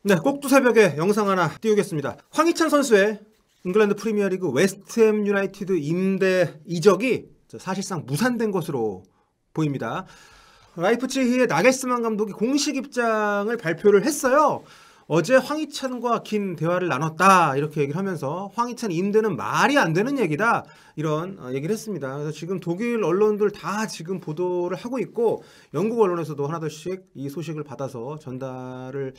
네, 꼭두 새벽에 영상 하나 띄우겠습니다. 황희찬 선수의 잉글랜드 프리미어리그 웨스트햄 유나이티드 임대 이적이 사실상 무산된 것으로 보입니다. 라이프치히의 나겔스만 감독이 공식 입장을 발표를 했어요. 어제 황희찬과 긴 대화를 나눴다 이렇게 얘기를 하면서 황희찬 임대는 말이 안 되는 얘기다 이런 얘기를 했습니다. 그래서 지금 독일 언론들 다 지금 보도를 하고 있고 영국 언론에서도 하나둘씩 이 소식을 받아서 전달을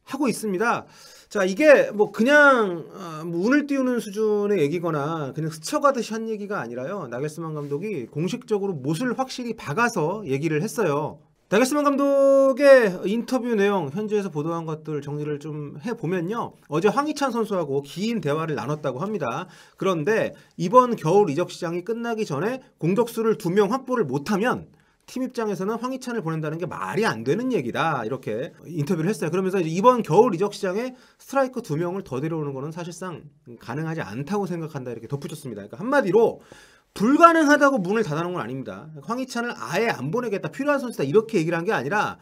하고 있습니다. 자, 이게 뭐 그냥 뭐 운을 띄우는 수준의 얘기거나 그냥 스쳐가듯이 한 얘기가 아니라요. 나겔스만 감독이 공식적으로 못을 확실히 박아서 얘기를 했어요. 나겔스만 감독의 인터뷰 내용 현지에서 보도한 것들 정리를 좀 해보면요. 어제 황희찬 선수하고 긴 대화를 나눴다고 합니다. 그런데 이번 겨울 이적 시장이 끝나기 전에 공격수를 2명 확보를 못하면 팀 입장에서는 황희찬을 보낸다는 게 말이 안 되는 얘기다 이렇게 인터뷰를 했어요. 그러면서 이제 이번 겨울 이적 시장에 스트라이커 2명을 더 데려오는 거는 사실상 가능하지 않다고 생각한다 이렇게 덧붙였습니다. 그러니까 한마디로 불가능하다고 문을 닫아놓은 건 아닙니다. 황희찬을 아예 안 보내겠다, 필요한 선수다 이렇게 얘기를 한 게 아니라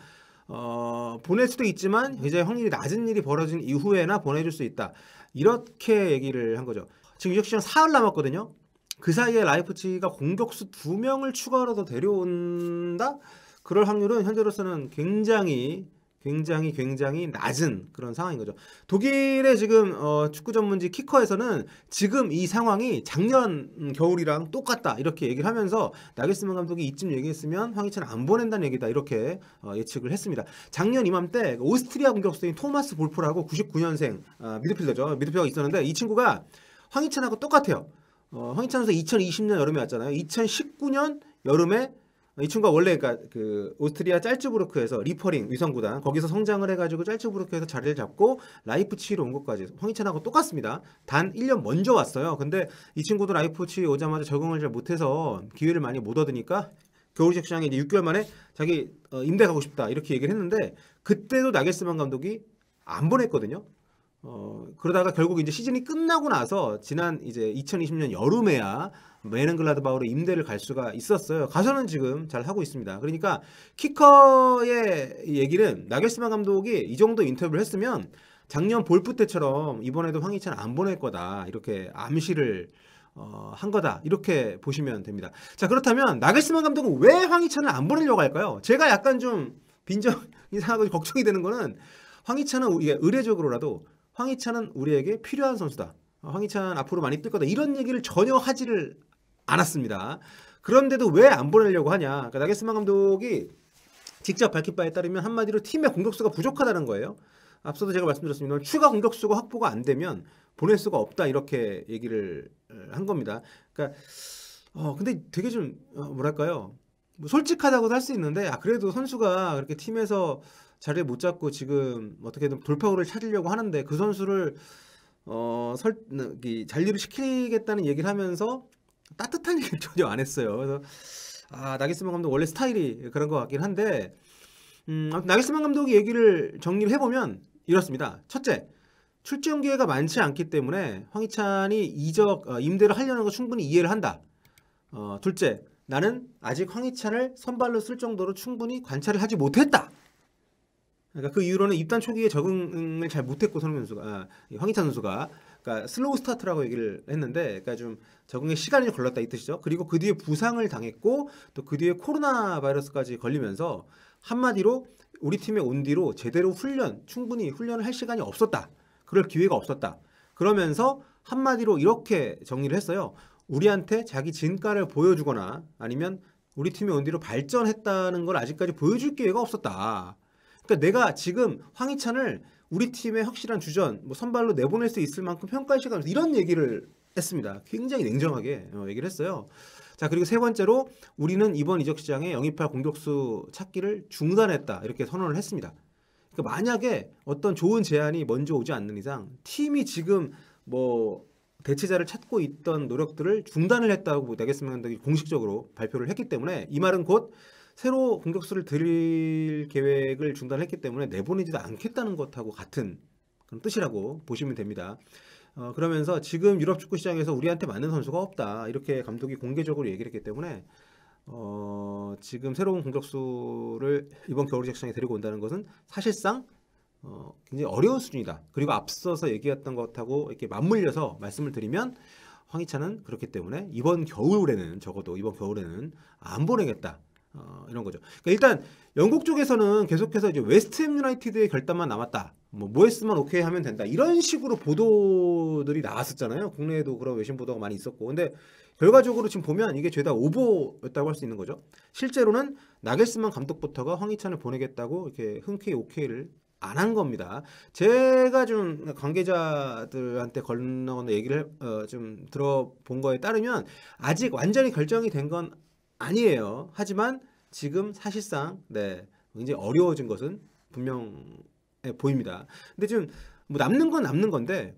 보낼 수도 있지만 이제 확률이 낮은 일이 벌어진 이후에나 보내줄 수 있다 이렇게 얘기를 한 거죠. 지금 이적 시장 사흘 남았거든요. 그 사이에 라이프치히가 공격수 2명을 추가로 더 데려온다? 그럴 확률은 현재로서는 굉장히 낮은 그런 상황인 거죠. 독일의 지금 축구 전문지 키커에서는 지금 이 상황이 작년 겨울이랑 똑같다 이렇게 얘기를 하면서 나겔스만 감독이 이쯤 얘기했으면 황희찬 안 보낸다는 얘기다 이렇게 예측을 했습니다. 작년 이맘때 오스트리아 공격수인 토마스 볼프라고 99년생 미드필더죠. 미드필더가 있었는데 이 친구가 황희찬하고 똑같아요. 황희찬 선수 2020년 여름에 왔잖아요. 2019년 여름에 이 친구가 원래 그러니까 그 오스트리아 짤츠부르크에서 리퍼링 위성구단 거기서 성장을 해가지고 짤츠부르크에서 자리를 잡고 라이프치히로 온 것까지 황희찬하고 똑같습니다. 단 1년 먼저 왔어요. 근데 이 친구도 라이프치히 오자마자 적응을 잘 못해서 기회를 많이 못 얻으니까 겨울 이적 시장에 이제 6개월 만에 자기 임대 가고 싶다 이렇게 얘기를 했는데 그때도 나겔스만 감독이 안 보냈거든요. 그러다가 결국 이제 시즌이 끝나고 나서 지난 이제 2020년 여름에야 메넨글라드바흐로 임대를 갈 수가 있었어요. 가서는 지금 잘 하고 있습니다. 그러니까 키커의 얘기는 나겔스만 감독이 이 정도 인터뷰를 했으면 작년 볼프 때처럼 이번에도 황희찬 안 보낼 거다 이렇게 암시를 한 거다 이렇게 보시면 됩니다. 자, 그렇다면 나겔스만 감독은 왜 황희찬을 안 보내려고 할까요? 제가 약간 좀 빈정이 상하고 걱정이 되는 거는 황희찬은 이게 의례적으로라도 황희찬은 우리에게 필요한 선수다. 황희찬 앞으로 많이 뛸 거다. 이런 얘기를 전혀 하지를 않았습니다. 그런데도 왜 안 보내려고 하냐. 그러니까 나겔스만 감독이 직접 밝힌 바에 따르면 한마디로 팀의 공격수가 부족하다는 거예요. 앞서도 제가 말씀드렸습니다. 추가 공격수가 확보가 안 되면 보낼 수가 없다. 이렇게 얘기를 한 겁니다. 그러니까 근데 되게 좀 뭐랄까요. 뭐 솔직하다고도 할 수 있는데 그래도 선수가 그렇게 팀에서 자리를 못 잡고 지금 어떻게든 돌파구를 찾으려고 하는데 그 선수를 잔류를 시키겠다는 얘기를 하면서 따뜻한 얘기를 전혀 안 했어요. 그래서 나겔스만 감독 원래 스타일이 그런 것 같긴 한데 나겔스만 감독이 얘기를 정리를 해보면 이렇습니다. 첫째, 출전 기회가 많지 않기 때문에 황희찬이 임대를 하려는 거 충분히 이해를 한다. 둘째, 나는 아직 황희찬을 선발로 쓸 정도로 충분히 관찰을 하지 못했다. 그러니까 그 이후로는 입단 초기에 적응을 잘 못했고 황희찬 선수가 그러니까 슬로우 스타트라고 얘기를 했는데 그러니까 좀 적응에 시간이 걸렸다 이 뜻이죠. 그리고 그 뒤에 부상을 당했고 또 그 뒤에 코로나 바이러스까지 걸리면서 한마디로 우리 팀에 온 뒤로 제대로 충분히 훈련을 할 시간이 없었다. 그럴 기회가 없었다. 그러면서 한마디로 이렇게 정리를 했어요. 우리한테 자기 진가를 보여주거나 아니면 우리 팀에 온 뒤로 발전했다는 걸 아직까지 보여줄 기회가 없었다. 그러니까 내가 지금 황희찬을 우리 팀의 확실한 주전, 뭐 선발로 내보낼 수 있을 만큼 평가의 시간을 이런 얘기를 했습니다. 굉장히 냉정하게 얘기를 했어요. 자, 그리고 세 번째로 우리는 이번 이적 시장에 영입할 공격수 찾기를 중단했다 이렇게 선언을 했습니다. 그러니까 만약에 어떤 좋은 제안이 먼저 오지 않는 이상 팀이 지금 뭐 대체자를 찾고 있던 노력들을 중단을 했다고 나겔스만 감독이 공식적으로 발표를 했기 때문에 이 말은 곧 새로 공격수를 들일 계획을 중단했기 때문에 내보내지도 않겠다는 것하고 같은 그런 뜻이라고 보시면 됩니다. 그러면서 지금 유럽 축구 시장에서 우리한테 맞는 선수가 없다 이렇게 감독이 공개적으로 얘기를 했기 때문에 지금 새로운 공격수를 이번 겨울 이적 시장에 데리고 온다는 것은 사실상 굉장히 어려운 수준이다. 그리고 앞서서 얘기했던 것하고 이렇게 맞물려서 말씀을 드리면 황희찬은 그렇기 때문에 이번 겨울에는 적어도 이번 겨울에는 안 보내겠다. 이런 거죠. 그러니까 일단 영국 쪽에서는 계속해서 이제 웨스트햄 유나이티드의 결단만 남았다. 뭐 했으면 오케이 하면 된다. 이런 식으로 보도들이 나왔었잖아요. 국내에도 그런 외신 보도가 많이 있었고. 근데 결과적으로 지금 보면 이게 죄다 오보였다고 할 수 있는 거죠. 실제로는 나겔스만 감독부터가 황희찬을 보내겠다고 이렇게 흔쾌히 오케이를 안 한 겁니다. 제가 좀 관계자들한테 건너건너 얘기를 좀 들어본 거에 따르면 아직 완전히 결정이 된 건 아니에요. 하지만 지금 사실상 굉장히 어려워진 것은 분명해 보입니다. 근데 지금 뭐 남는 건 남는 건데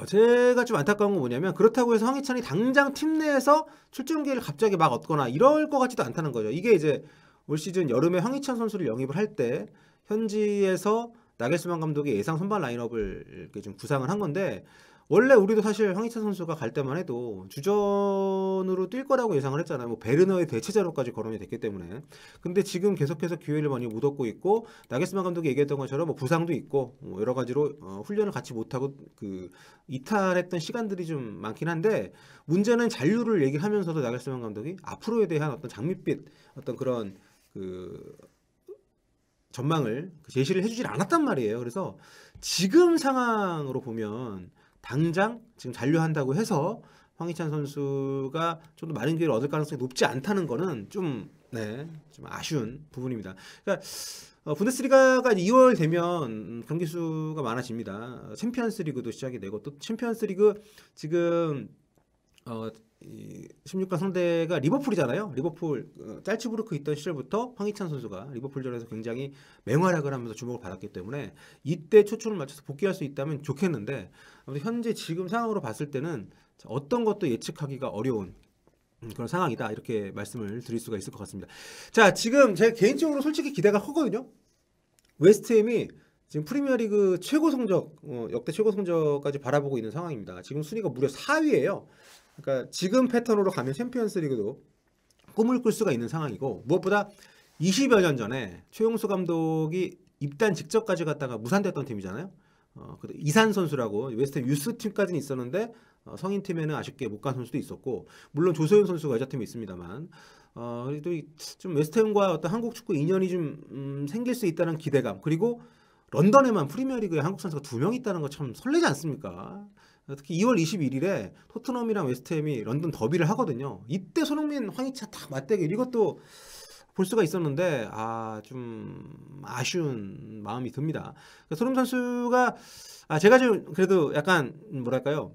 제가 좀 안타까운 건 뭐냐면 그렇다고 해서 황희찬이 당장 팀 내에서 출전 기회를 갑자기 막 얻거나 이럴 것 같지도 않다는 거죠. 이게 이제 올 시즌 여름에 황희찬 선수를 영입을 할 때 현지에서 나겔스만 감독이 예상 선발 라인업을 이렇게 좀 구상을 한 건데 원래 우리도 사실 황희찬 선수가 갈 때만 해도 주전으로 뛸 거라고 예상을 했잖아요. 뭐 베르너의 대체자로까지 거론이 됐기 때문에. 근데 지금 계속해서 기회를 많이 못 얻고 있고 나겔스만 감독이 얘기했던 것처럼 뭐 부상도 있고 뭐 여러 가지로 훈련을 같이 못 하고 그 이탈했던 시간들이 좀 많긴 한데 문제는 잔류를 얘기를 하면서도 나겔스만 감독이 앞으로에 대한 어떤 장밋빛 어떤 그런 그 전망을 제시를 해주질 않았단 말이에요. 그래서 지금 상황으로 보면 당장 지금 잔류한다고 해서 황희찬 선수가 좀 더 많은 기회를 얻을 가능성이 높지 않다는 거는 좀 아쉬운 부분입니다. 그러니까 분데스리가가 2월 되면 경기 수가 많아집니다. 챔피언스 리그도 시작이 되고 또 챔피언스 리그 지금 16강 상대가 리버풀이잖아요. 리버풀 짤츠부르크 있던 시절부터 황희찬 선수가 리버풀전에서 굉장히 맹활약을 하면서 주목을 받았기 때문에 이때 초점을 맞춰서 복귀할 수 있다면 좋겠는데 아무튼 현재 지금 상황으로 봤을 때는 어떤 것도 예측하기가 어려운 그런 상황이다 이렇게 말씀을 드릴 수가 있을 것 같습니다. 자, 지금 제가 개인적으로 솔직히 기대가 크거든요. 웨스트햄이 지금 프리미어리그 최고 성적 역대 최고 성적까지 바라보고 있는 상황입니다. 지금 순위가 무려 4위예요. 그러니까 지금 패턴으로 가면 챔피언스리그도 꿈을 꿀 수가 있는 상황이고 무엇보다 20여 년 전에 최용수 감독이 입단 직전까지 갔다가 무산됐던 팀이잖아요. 이산 선수라고 웨스트햄 유스 팀까지는 있었는데 성인 팀에는 아쉽게 못 간 선수도 있었고 물론 조소연 선수가 여자팀에 있습니다만 그래도 좀 웨스트햄과 어떤 한국 축구 인연이 좀 생길 수 있다는 기대감 그리고 런던에만 프리미어리그에 한국 선수가 2명 있다는 거 참 설레지 않습니까? 특히 2월 21일에 토트넘이랑 웨스트햄이 런던 더비를 하거든요. 이때 손흥민, 황희찬 딱 맞대결 이것도 볼 수가 있었는데 좀 아쉬운 마음이 듭니다. 손흥민 선수가 제가 좀 그래도 약간 뭐랄까요?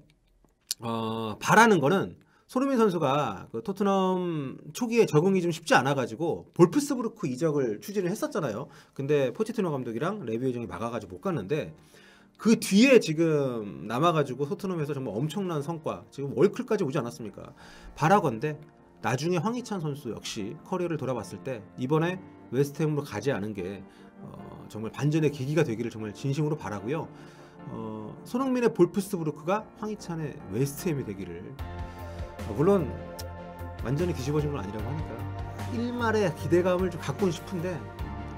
바라는 거는 손흥민 선수가 그 토트넘 초기에 적응이 좀 쉽지 않아가지고 볼프스부르크 이적을 추진을 했었잖아요. 근데 포체티노 감독이랑 레비 회장이 막아가지고 못 갔는데 그 뒤에 지금 남아가지고 토트넘에서 정말 엄청난 성과 지금 월클까지 오지 않았습니까? 바라건대 나중에 황희찬 선수 역시 커리어를 돌아봤을 때 이번에 웨스트햄으로 가지 않은 게 정말 반전의 계기가 되기를 정말 진심으로 바라고요. 손흥민의 볼프스부르크가 황희찬의 웨스트햄이 되기를 물론 완전히 뒤집어진 건 아니라고 하니까 일말의 기대감을 좀 갖고는 싶은데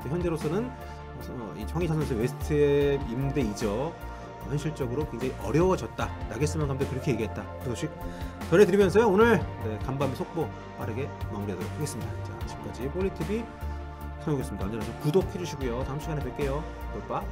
현재로서는 이 황희찬 선수의 웨스트햄 임대 이적 현실적으로 굉장히 어려워졌다. 나겔스만 감독이 그렇게 얘기했다. 그 소식 전해드리면서요. 오늘 간밤의 속보 빠르게 마무리하도록 하겠습니다. 자, 지금까지 볼리TV 성우였습니다. 언제나 구독해주시고요. 다음 시간에 뵐게요. 볼빠.